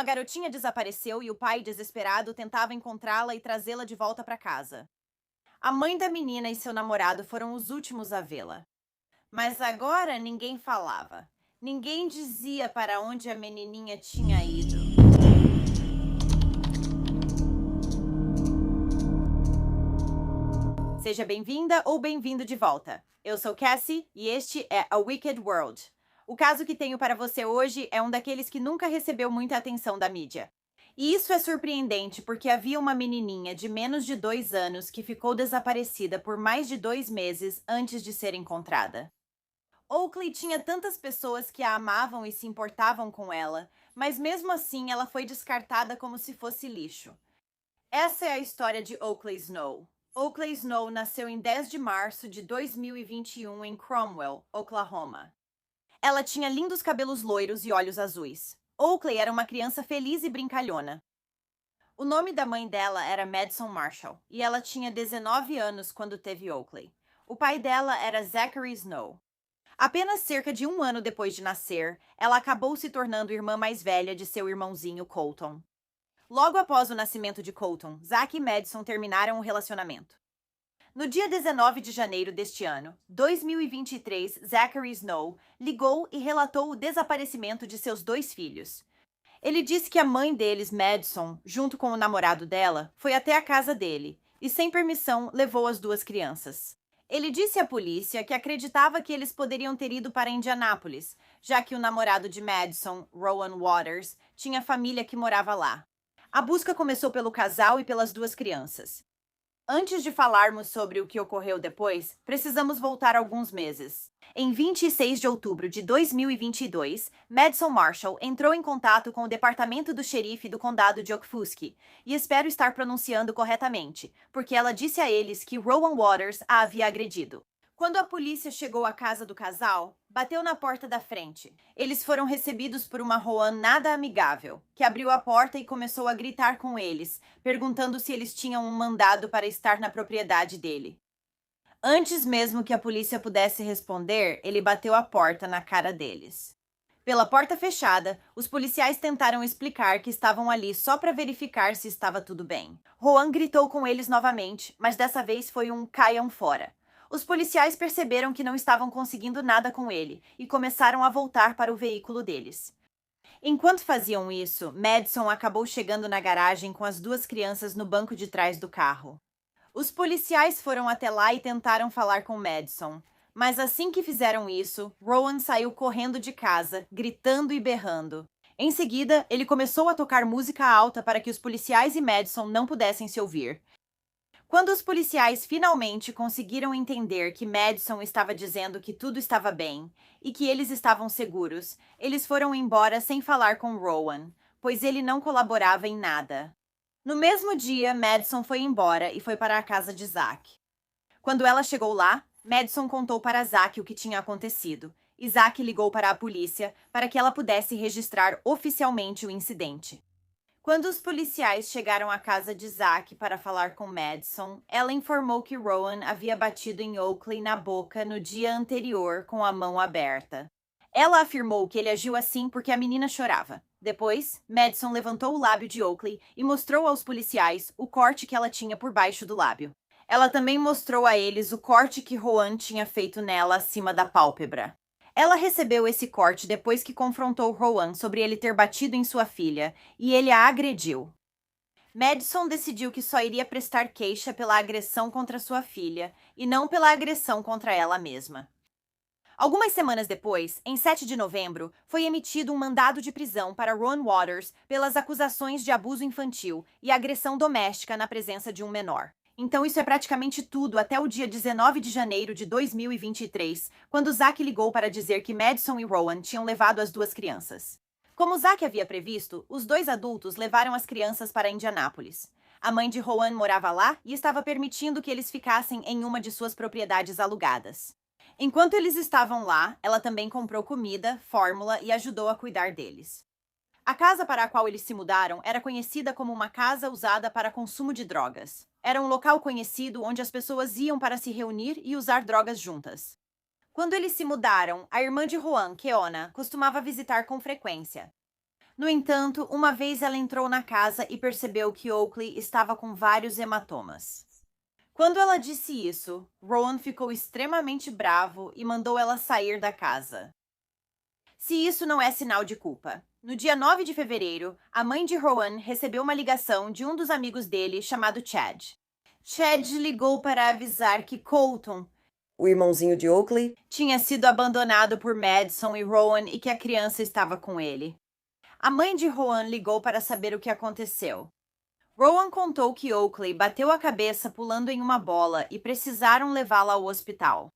Uma garotinha desapareceu e o pai, desesperado, tentava encontrá-la e trazê-la de volta para casa. A mãe da menina e seu namorado foram os últimos a vê-la. Mas agora ninguém falava. Ninguém dizia para onde a menininha tinha ido. Seja bem-vinda ou bem-vindo de volta. Eu sou Cassie e este é A Wicked World. O caso que tenho para você hoje é um daqueles que nunca recebeu muita atenção da mídia. E isso é surpreendente porque havia uma menininha de menos de 2 anos que ficou desaparecida por mais de 2 meses antes de ser encontrada. Oakley tinha tantas pessoas que a amavam e se importavam com ela, mas mesmo assim ela foi descartada como se fosse lixo. Essa é a história de Oakley Snow. Oakley Snow nasceu em 10 de março de 2021 em Cromwell, Oklahoma. Ela tinha lindos cabelos loiros e olhos azuis. Oakley era uma criança feliz e brincalhona. O nome da mãe dela era Madison Marshall e ela tinha 19 anos quando teve Oakley. O pai dela era Zachary Snow. Apenas cerca de um ano depois de nascer, ela acabou se tornando irmã mais velha de seu irmãozinho Colton. Logo após o nascimento de Colton, Zach e Madison terminaram o relacionamento. No dia 19 de janeiro deste ano, 2023, Zachary Snow ligou e relatou o desaparecimento de seus 2 filhos. Ele disse que a mãe deles, Madison, junto com o namorado dela, foi até a casa dele e, sem permissão, levou as 2 crianças. Ele disse à polícia que acreditava que eles poderiam ter ido para Indianápolis, já que o namorado de Madison, Rowan Waters, tinha família que morava lá. A busca começou pelo casal e pelas 2 crianças. Antes de falarmos sobre o que ocorreu depois, precisamos voltar alguns meses. Em 26 de outubro de 2022, Madison Marshall entrou em contato com o departamento do xerife do condado de Okfuskee, e espero estar pronunciando corretamente, porque ela disse a eles que Rowan Waters a havia agredido. Quando a polícia chegou à casa do casal, bateu na porta da frente. Eles foram recebidos por uma Rowan nada amigável, que abriu a porta e começou a gritar com eles, perguntando se eles tinham um mandado para estar na propriedade dele. Antes mesmo que a polícia pudesse responder, ele bateu a porta na cara deles. Pela porta fechada, os policiais tentaram explicar que estavam ali só para verificar se estava tudo bem. Rowan gritou com eles novamente, mas dessa vez foi um caiam fora. Os policiais perceberam que não estavam conseguindo nada com ele e começaram a voltar para o veículo deles. Enquanto faziam isso, Madison acabou chegando na garagem com as 2 crianças no banco de trás do carro. Os policiais foram até lá e tentaram falar com Madison, mas assim que fizeram isso, Rowan saiu correndo de casa, gritando e berrando. Em seguida, ele começou a tocar música alta para que os policiais e Madison não pudessem se ouvir. Quando os policiais finalmente conseguiram entender que Madison estava dizendo que tudo estava bem e que eles estavam seguros, eles foram embora sem falar com Rowan, pois ele não colaborava em nada. No mesmo dia, Madison foi embora e foi para a casa de Zach. Quando ela chegou lá, Madison contou para Zach o que tinha acontecido, e Zach ligou para a polícia para que ela pudesse registrar oficialmente o incidente. Quando os policiais chegaram à casa de Zach para falar com Madison, ela informou que Rowan havia batido em Oakley na boca no dia anterior com a mão aberta. Ela afirmou que ele agiu assim porque a menina chorava. Depois, Madison levantou o lábio de Oakley e mostrou aos policiais o corte que ela tinha por baixo do lábio. Ela também mostrou a eles o corte que Rowan tinha feito nela acima da pálpebra. Ela recebeu esse corte depois que confrontou Rowan sobre ele ter batido em sua filha, e ele a agrediu. Madison decidiu que só iria prestar queixa pela agressão contra sua filha, e não pela agressão contra ela mesma. Algumas semanas depois, em 7 de novembro, foi emitido um mandado de prisão para Ron Waters pelas acusações de abuso infantil e agressão doméstica na presença de um menor. Então isso é praticamente tudo até o dia 19 de janeiro de 2023, quando Zach ligou para dizer que Madison e Rowan tinham levado as 2 crianças. Como Zach havia previsto, os 2 adultos levaram as crianças para Indianápolis. A mãe de Rowan morava lá e estava permitindo que eles ficassem em uma de suas propriedades alugadas. Enquanto eles estavam lá, ela também comprou comida, fórmula e ajudou a cuidar deles. A casa para a qual eles se mudaram era conhecida como uma casa usada para consumo de drogas. Era um local conhecido onde as pessoas iam para se reunir e usar drogas juntas. Quando eles se mudaram, a irmã de Rowan, Keona, costumava visitar com frequência. No entanto, uma vez ela entrou na casa e percebeu que Oakley estava com vários hematomas. Quando ela disse isso, Rowan ficou extremamente bravo e mandou ela sair da casa. Se isso não é sinal de culpa. No dia 9 de fevereiro, a mãe de Rowan recebeu uma ligação de um dos amigos dele chamado Chad. Chad ligou para avisar que Colton, o irmãozinho de Oakley, tinha sido abandonado por Madison e Rowan e que a criança estava com ele. A mãe de Rowan ligou para saber o que aconteceu. Rowan contou que Oakley bateu a cabeça pulando em uma bola e precisaram levá-la ao hospital.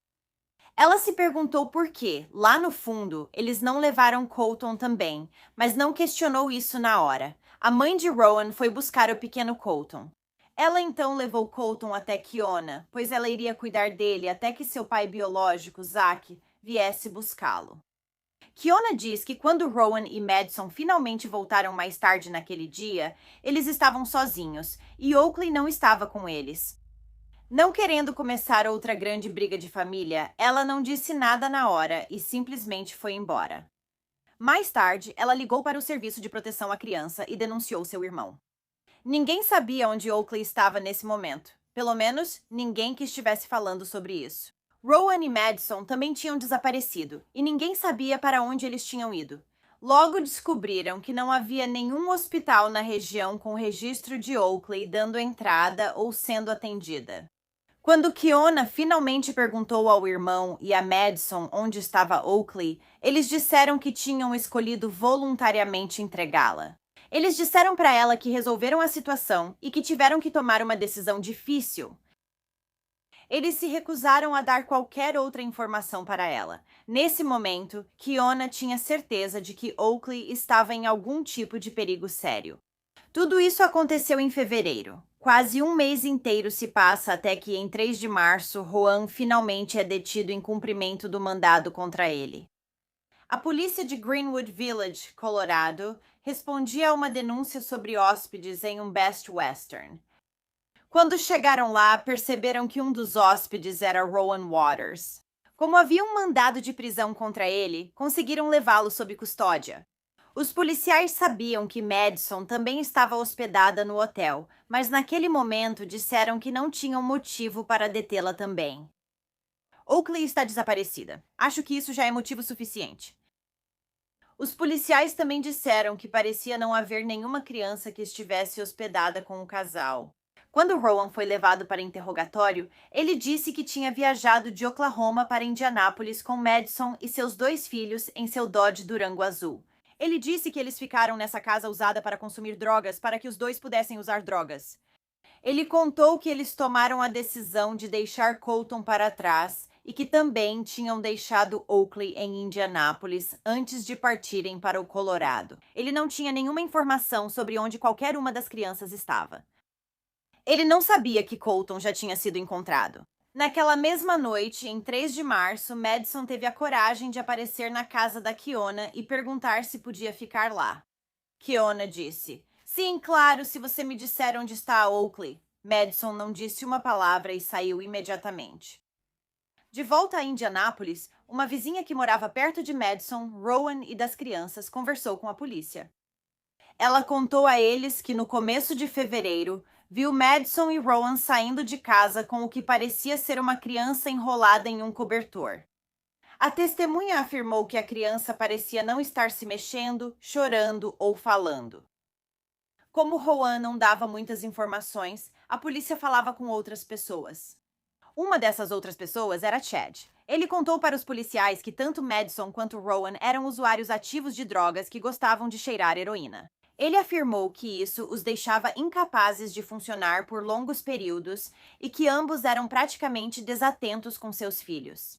Ela se perguntou por que, lá no fundo, eles não levaram Colton também, mas não questionou isso na hora. A mãe de Rowan foi buscar o pequeno Colton. Ela então levou Colton até Kiona, pois ela iria cuidar dele até que seu pai biológico, Zack, viesse buscá-lo. Kiona diz que quando Rowan e Madison finalmente voltaram mais tarde naquele dia, eles estavam sozinhos e Oakley não estava com eles. Não querendo começar outra grande briga de família, ela não disse nada na hora e simplesmente foi embora. Mais tarde, ela ligou para o Serviço de Proteção à Criança e denunciou seu irmão. Ninguém sabia onde Oakley estava nesse momento. Pelo menos, ninguém que estivesse falando sobre isso. Rowan e Madison também tinham desaparecido, e ninguém sabia para onde eles tinham ido. Logo descobriram que não havia nenhum hospital na região com registro de Oakley dando entrada ou sendo atendida. Quando Kiona finalmente perguntou ao irmão e a Madison onde estava Oakley, eles disseram que tinham escolhido voluntariamente entregá-la. Eles disseram para ela que resolveram a situação e que tiveram que tomar uma decisão difícil. Eles se recusaram a dar qualquer outra informação para ela. Nesse momento, Kiona tinha certeza de que Oakley estava em algum tipo de perigo sério. Tudo isso aconteceu em fevereiro. Quase um mês inteiro se passa até que, em 3 de março, Rowan finalmente é detido em cumprimento do mandado contra ele. A polícia de Greenwood Village, Colorado, respondia a uma denúncia sobre hóspedes em um Best Western. Quando chegaram lá, perceberam que um dos hóspedes era Rowan Waters. Como havia um mandado de prisão contra ele, conseguiram levá-lo sob custódia. Os policiais sabiam que Madison também estava hospedada no hotel, mas naquele momento disseram que não tinham motivo para detê-la também. Oakley está desaparecida. Acho que isso já é motivo suficiente. Os policiais também disseram que parecia não haver nenhuma criança que estivesse hospedada com o casal. Quando Rowan foi levado para interrogatório, ele disse que tinha viajado de Oklahoma para Indianápolis com Madison e seus 2 filhos em seu Dodge Durango azul. Ele disse que eles ficaram nessa casa usada para consumir drogas para que os 2 pudessem usar drogas. Ele contou que eles tomaram a decisão de deixar Colton para trás e que também tinham deixado Oakley em Indianápolis antes de partirem para o Colorado. Ele não tinha nenhuma informação sobre onde qualquer uma das crianças estava. Ele não sabia que Colton já tinha sido encontrado. Naquela mesma noite, em 3 de março, Madison teve a coragem de aparecer na casa da Kiona e perguntar se podia ficar lá. Kiona disse: "Sim, claro, se você me disser onde está a Oakley." Madison não disse uma palavra e saiu imediatamente. De volta a Indianápolis, uma vizinha que morava perto de Madison, Rowan e das crianças conversou com a polícia. Ela contou a eles que no começo de fevereiro, viu Madison e Rowan saindo de casa com o que parecia ser uma criança enrolada em um cobertor. A testemunha afirmou que a criança parecia não estar se mexendo, chorando ou falando. Como Rowan não dava muitas informações, a polícia falava com outras pessoas. Uma dessas outras pessoas era Chad. Ele contou para os policiais que tanto Madison quanto Rowan eram usuários ativos de drogas que gostavam de cheirar heroína. Ele afirmou que isso os deixava incapazes de funcionar por longos períodos e que ambos eram praticamente desatentos com seus filhos.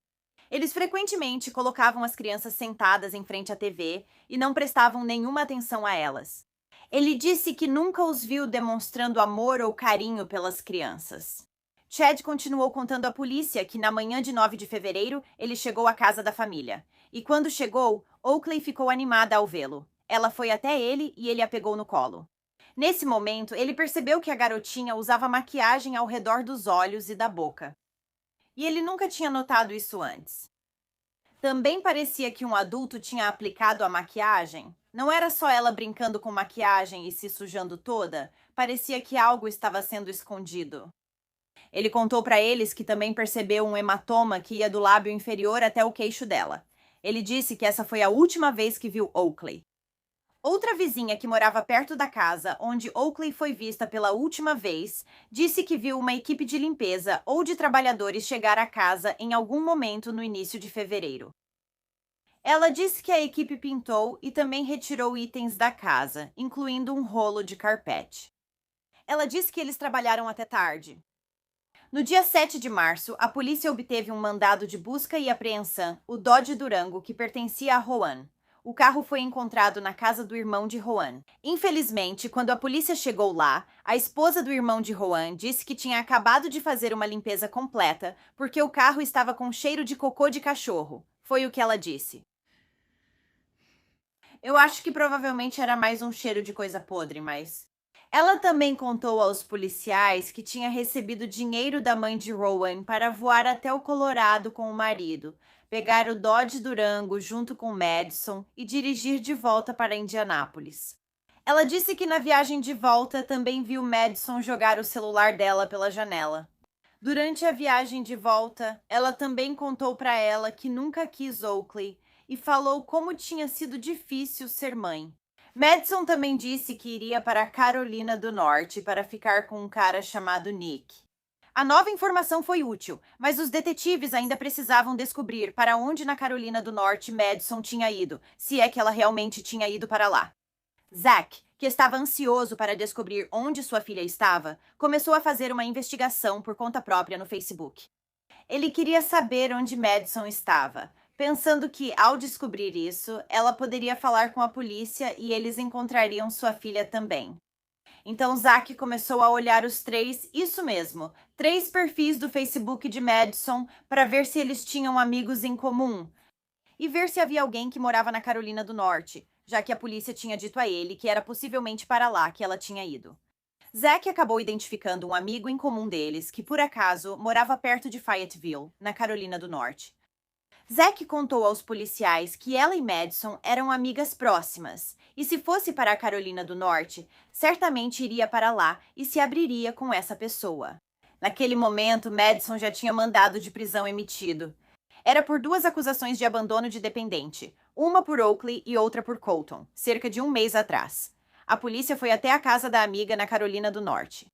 Eles frequentemente colocavam as crianças sentadas em frente à TV e não prestavam nenhuma atenção a elas. Ele disse que nunca os viu demonstrando amor ou carinho pelas crianças. Chad continuou contando à polícia que na manhã de 9 de fevereiro ele chegou à casa da família. E quando chegou, Oakley ficou animada ao vê-lo. Ela foi até ele e ele a pegou no colo. Nesse momento, ele percebeu que a garotinha usava maquiagem ao redor dos olhos e da boca. E ele nunca tinha notado isso antes. Também parecia que um adulto tinha aplicado a maquiagem. Não era só ela brincando com maquiagem e se sujando toda, parecia que algo estava sendo escondido. Ele contou para eles que também percebeu um hematoma que ia do lábio inferior até o queixo dela. Ele disse que essa foi a última vez que viu Oakley. Outra vizinha que morava perto da casa onde Oakley foi vista pela última vez disse que viu uma equipe de limpeza ou de trabalhadores chegar à casa em algum momento no início de fevereiro. Ela disse que a equipe pintou e também retirou itens da casa, incluindo um rolo de carpete. Ela disse que eles trabalharam até tarde. No dia 7 de março, a polícia obteve um mandado de busca e apreensão, o Dodge Durango, que pertencia a Rowan. O carro foi encontrado na casa do irmão de Rowan. Infelizmente, quando a polícia chegou lá, a esposa do irmão de Rowan disse que tinha acabado de fazer uma limpeza completa porque o carro estava com cheiro de cocô de cachorro. Foi o que ela disse. Eu acho que provavelmente era mais um cheiro de coisa podre, mas... Ela também contou aos policiais que tinha recebido dinheiro da mãe de Rowan para voar até o Colorado com o marido, pegar o Dodge Durango junto com Madison e dirigir de volta para Indianápolis. Ela disse que na viagem de volta também viu Madison jogar o celular dela pela janela. Durante a viagem de volta, ela também contou para ela que nunca quis Oakley e falou como tinha sido difícil ser mãe. Madison também disse que iria para a Carolina do Norte para ficar com um cara chamado Nick. A nova informação foi útil, mas os detetives ainda precisavam descobrir para onde na Carolina do Norte Madison tinha ido, se é que ela realmente tinha ido para lá. Zack, que estava ansioso para descobrir onde sua filha estava, começou a fazer uma investigação por conta própria no Facebook. Ele queria saber onde Madison estava, pensando que, ao descobrir isso, ela poderia falar com a polícia e eles encontrariam sua filha também. Então Zack começou a olhar os isso mesmo, 3 perfis do Facebook de Madison para ver se eles tinham amigos em comum e ver se havia alguém que morava na Carolina do Norte, já que a polícia tinha dito a ele que era possivelmente para lá que ela tinha ido. Zack acabou identificando um amigo em comum deles que, por acaso, morava perto de Fayetteville, na Carolina do Norte. Zack contou aos policiais que ela e Madison eram amigas próximas, e se fosse para a Carolina do Norte, certamente iria para lá e se abriria com essa pessoa. Naquele momento, Madison já tinha mandado de prisão emitido. Era por 2 acusações de abandono de dependente, uma por Oakley e outra por Colton, cerca de um mês atrás. A polícia foi até a casa da amiga na Carolina do Norte.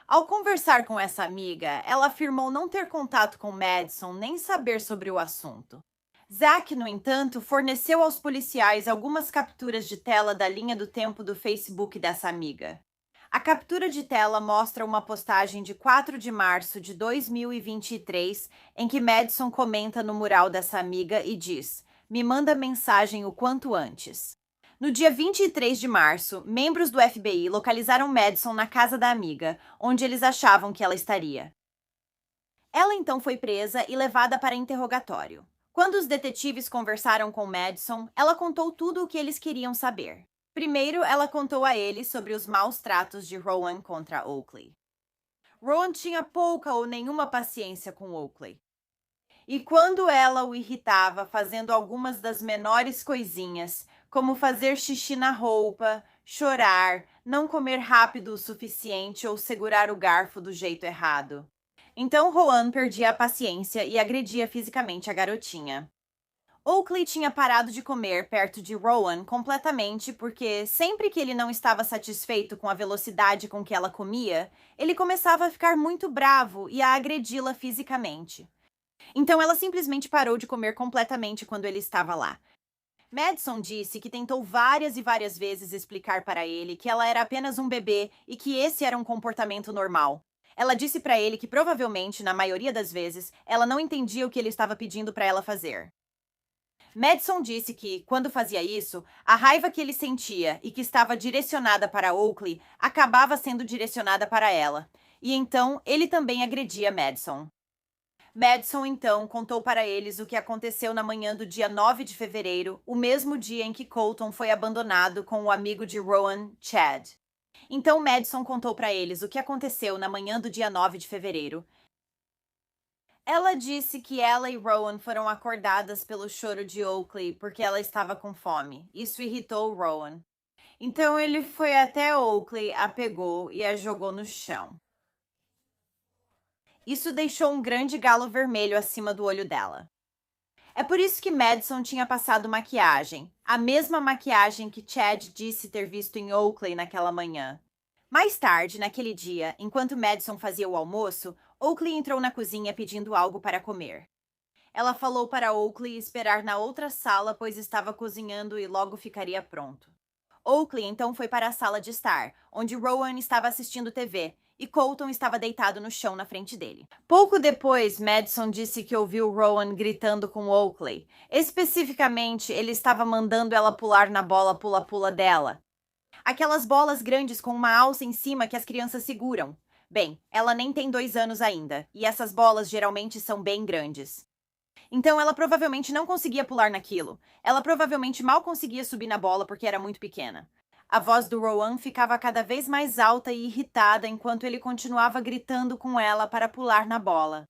Ao conversar com essa amiga, ela afirmou não ter contato com Madison nem saber sobre o assunto. Zack, no entanto, forneceu aos policiais algumas capturas de tela da linha do tempo do Facebook dessa amiga. A captura de tela mostra uma postagem de 4 de março de 2023, em que Madison comenta no mural dessa amiga e diz: "Me manda mensagem o quanto antes." No dia 23 de março, membros do FBI localizaram Madison na casa da amiga, onde eles achavam que ela estaria. Ela então foi presa e levada para interrogatório. Quando os detetives conversaram com Madison, ela contou tudo o que eles queriam saber. Primeiro, ela contou a eles sobre os maus tratos de Rowan contra Oakley. Rowan tinha pouca ou nenhuma paciência com Oakley. E quando ela o irritava fazendo algumas das menores coisinhas, como fazer xixi na roupa, chorar, não comer rápido o suficiente ou segurar o garfo do jeito errado. Então Rowan perdia a paciência e agredia fisicamente a garotinha. Oakley tinha parado de comer perto de Rowan completamente porque, sempre que ele não estava satisfeito com a velocidade com que ela comia, ele começava a ficar muito bravo e a agredi-la fisicamente. Então ela simplesmente parou de comer completamente quando ele estava lá. Madison disse que tentou várias e várias vezes explicar para ele que ela era apenas um bebê e que esse era um comportamento normal. Ela disse para ele que provavelmente, na maioria das vezes, ela não entendia o que ele estava pedindo para ela fazer. Madison disse que, quando fazia isso, a raiva que ele sentia e que estava direcionada para Oakley acabava sendo direcionada para ela, e então ele também agredia Madison. Madison, então, contou para eles o que aconteceu na manhã do dia 9 de fevereiro, o mesmo dia em que Colton foi abandonado com o amigo de Rowan, Chad. Então, Madison contou para eles o que aconteceu na manhã do dia 9 de fevereiro. Ela disse que ela e Rowan foram acordadas pelo choro de Oakley porque ela estava com fome. Isso irritou Rowan. Então ele foi até Oakley, a pegou e a jogou no chão. Isso deixou um grande galo vermelho acima do olho dela. É por isso que Madison tinha passado maquiagem, a mesma maquiagem que Chad disse ter visto em Oakley naquela manhã. Mais tarde, naquele dia, enquanto Madison fazia o almoço, Oakley entrou na cozinha pedindo algo para comer. Ela falou para Oakley esperar na outra sala, pois estava cozinhando e logo ficaria pronto. Oakley então foi para a sala de estar, onde Rowan estava assistindo TV e Colton estava deitado no chão na frente dele. Pouco depois, Madison disse que ouviu Rowan gritando com Oakley. Especificamente, ele estava mandando ela pular na bola pula-pula dela. Aquelas bolas grandes com uma alça em cima que as crianças seguram. Bem, ela nem tem 2 anos ainda, e essas bolas geralmente são bem grandes. Então ela provavelmente não conseguia pular naquilo. Ela provavelmente mal conseguia subir na bola porque era muito pequena. A voz do Rowan ficava cada vez mais alta e irritada enquanto ele continuava gritando com ela para pular na bola.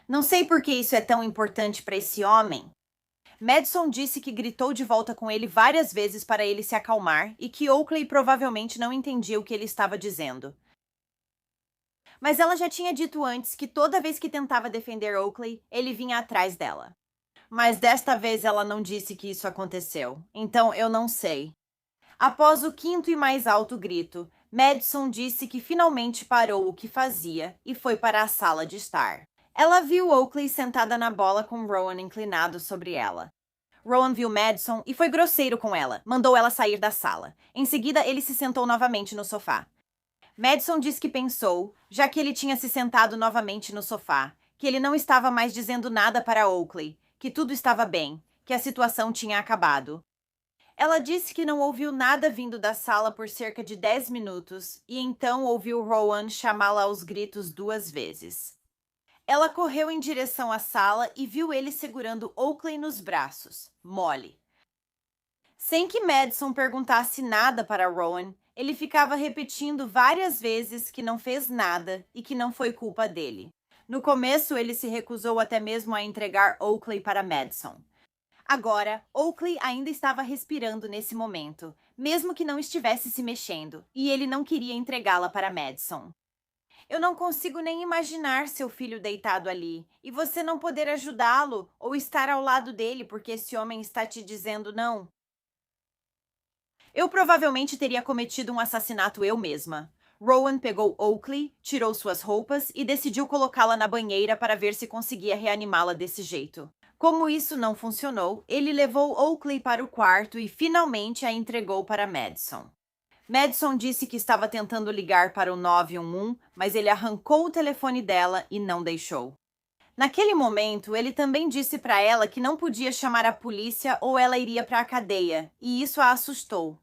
Não sei por que isso é tão importante para esse homem. Madison disse que gritou de volta com ele várias vezes para ele se acalmar e que Oakley provavelmente não entendia o que ele estava dizendo. Mas ela já tinha dito antes que toda vez que tentava defender Oakley, ele vinha atrás dela. Mas desta vez ela não disse que isso aconteceu, então eu não sei. Após o quinto e mais alto grito, Madison disse que finalmente parou o que fazia e foi para a sala de estar. Ela viu Oakley sentada na bola com Rowan inclinado sobre ela. Rowan viu Madison e foi grosseiro com ela, mandou ela sair da sala. Em seguida, ele se sentou novamente no sofá. Madison disse que pensou, já que ele tinha se sentado novamente no sofá, que ele não estava mais dizendo nada para Oakley, que tudo estava bem, que a situação tinha acabado. Ela disse que não ouviu nada vindo da sala por cerca de 10 minutos e então ouviu Rowan chamá-la aos gritos 2 vezes. Ela correu em direção à sala e viu ele segurando Oakley nos braços, mole. Sem que Madison perguntasse nada para Rowan, ele ficava repetindo várias vezes que não fez nada e que não foi culpa dele. No começo, ele se recusou até mesmo a entregar Oakley para Madison. Agora, Oakley ainda estava respirando nesse momento, mesmo que não estivesse se mexendo, e ele não queria entregá-la para Madison. Eu não consigo nem imaginar seu filho deitado ali, e você não poder ajudá-lo ou estar ao lado dele porque esse homem está te dizendo não. Eu provavelmente teria cometido um assassinato eu mesma. Rowan pegou Oakley, tirou suas roupas e decidiu colocá-la na banheira para ver se conseguia reanimá-la desse jeito. Como isso não funcionou, ele levou Oakley para o quarto e finalmente a entregou para Madison. Madison disse que estava tentando ligar para o 911, mas ele arrancou o telefone dela e não deixou. Naquele momento, ele também disse para ela que não podia chamar a polícia ou ela iria para a cadeia, e isso a assustou.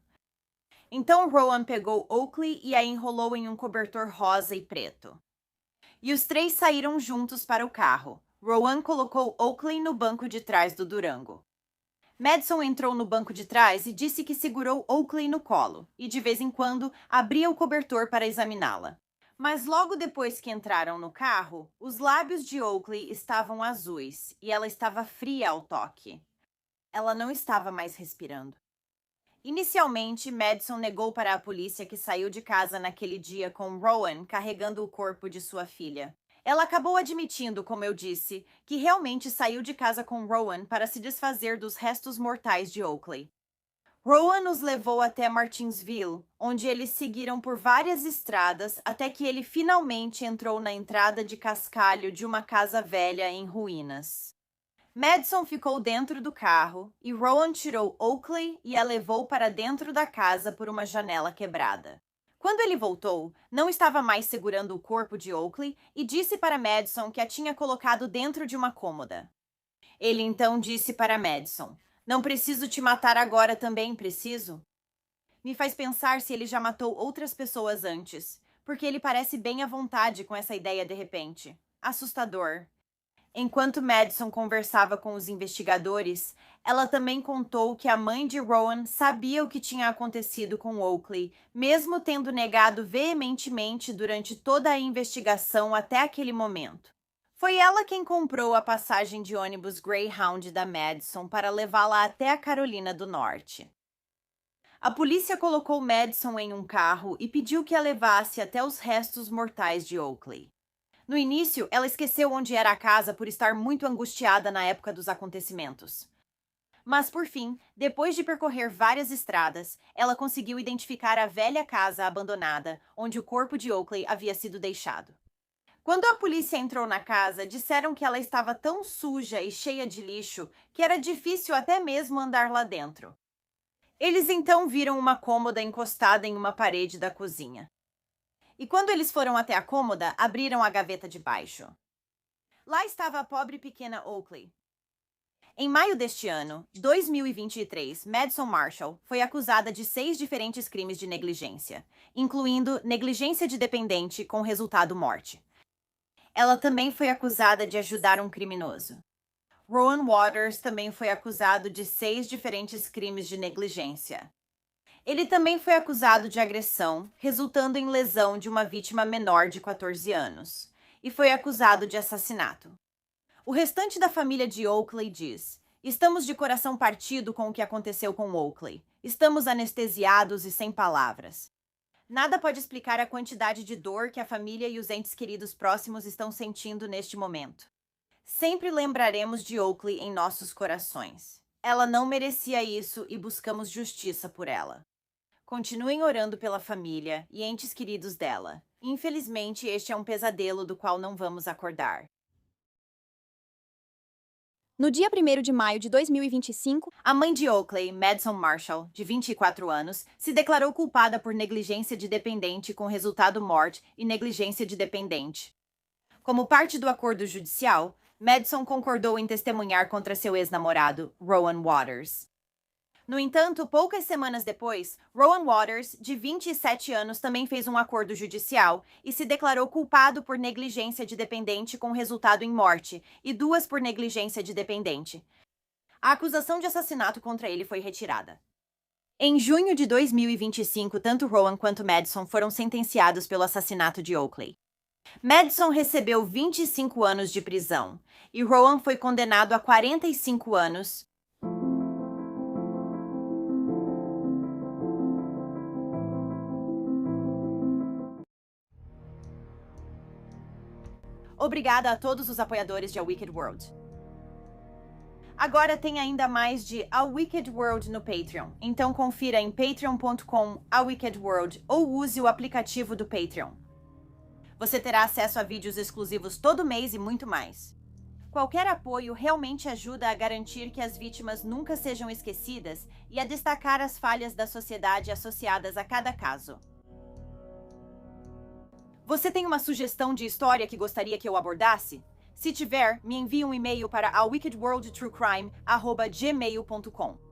Então Rowan pegou Oakley e a enrolou em um cobertor rosa e preto. E os três saíram juntos para o carro. Rowan colocou Oakley no banco de trás do Durango. Madison entrou no banco de trás e disse que segurou Oakley no colo e, de vez em quando, abria o cobertor para examiná-la. Mas logo depois que entraram no carro, os lábios de Oakley estavam azuis e ela estava fria ao toque. Ela não estava mais respirando. Inicialmente, Madison negou para a polícia que saiu de casa naquele dia com Rowan carregando o corpo de sua filha. Ela acabou admitindo, como eu disse, que realmente saiu de casa com Rowan para se desfazer dos restos mortais de Oakley. Rowan os levou até Martinsville, onde eles seguiram por várias estradas até que ele finalmente entrou na entrada de cascalho de uma casa velha em ruínas. Madison ficou dentro do carro e Rowan tirou Oakley e a levou para dentro da casa por uma janela quebrada. Quando ele voltou, não estava mais segurando o corpo de Oakley e disse para Madison que a tinha colocado dentro de uma cômoda. Ele então disse para Madison: "Não preciso te matar agora também, preciso?" Me faz pensar se ele já matou outras pessoas antes, porque ele parece bem à vontade com essa ideia de repente. Assustador. Enquanto Madison conversava com os investigadores, ela também contou que a mãe de Rowan sabia o que tinha acontecido com Oakley, mesmo tendo negado veementemente durante toda a investigação até aquele momento. Foi ela quem comprou a passagem de ônibus Greyhound da Madison para levá-la até a Carolina do Norte. A polícia colocou Madison em um carro e pediu que a levasse até os restos mortais de Oakley. No início, ela esqueceu onde era a casa por estar muito angustiada na época dos acontecimentos. Mas, por fim, depois de percorrer várias estradas, ela conseguiu identificar a velha casa abandonada onde o corpo de Oakley havia sido deixado. Quando a polícia entrou na casa, disseram que ela estava tão suja e cheia de lixo que era difícil até mesmo andar lá dentro. Eles então viram uma cômoda encostada em uma parede da cozinha. E quando eles foram até a cômoda, abriram a gaveta de baixo. Lá estava a pobre pequena Oakley. Em maio deste ano, 2023, Madison Marshall foi acusada de 6 diferentes crimes de negligência, incluindo negligência de dependente com resultado morte. Ela também foi acusada de ajudar um criminoso. Rowan Waters também foi acusado de 6 diferentes crimes de negligência. Ele também foi acusado de agressão, resultando em lesão de uma vítima menor de 14 anos, e foi acusado de assassinato. O restante da família de Oakley diz: "Estamos de coração partido com o que aconteceu com Oakley. Estamos anestesiados e sem palavras. Nada pode explicar a quantidade de dor que a família e os entes queridos próximos estão sentindo neste momento. Sempre lembraremos de Oakley em nossos corações. Ela não merecia isso e buscamos justiça por ela. Continuem orando pela família e entes queridos dela. Infelizmente, este é um pesadelo do qual não vamos acordar." No dia 1º de maio de 2025, A mãe de Oakley, Madison Marshall, de 24 anos, se declarou culpada por negligência de dependente com resultado morte e negligência de dependente. Como parte do acordo judicial, Madison concordou em testemunhar contra seu ex-namorado, Rowan Waters. No entanto, poucas semanas depois, Rowan Waters, de 27 anos, também fez um acordo judicial e se declarou culpado por negligência de dependente com resultado em morte e 2 por negligência de dependente. A acusação de assassinato contra ele foi retirada. Em junho de 2025, tanto Rowan quanto Madison foram sentenciados pelo assassinato de Oakley. Madison recebeu 25 anos de prisão e Rowan foi condenado a 45 anos. Obrigada a todos os apoiadores de A Wicked World. Agora tem ainda mais de A Wicked World no Patreon, então confira em patreon.com/awickedworld ou use o aplicativo do Patreon. Você terá acesso a vídeos exclusivos todo mês e muito mais. Qualquer apoio realmente ajuda a garantir que as vítimas nunca sejam esquecidas e a destacar as falhas da sociedade associadas a cada caso. Você tem uma sugestão de história que gostaria que eu abordasse? Se tiver, me envie um e-mail para awickedworldtruecrime@gmail.com.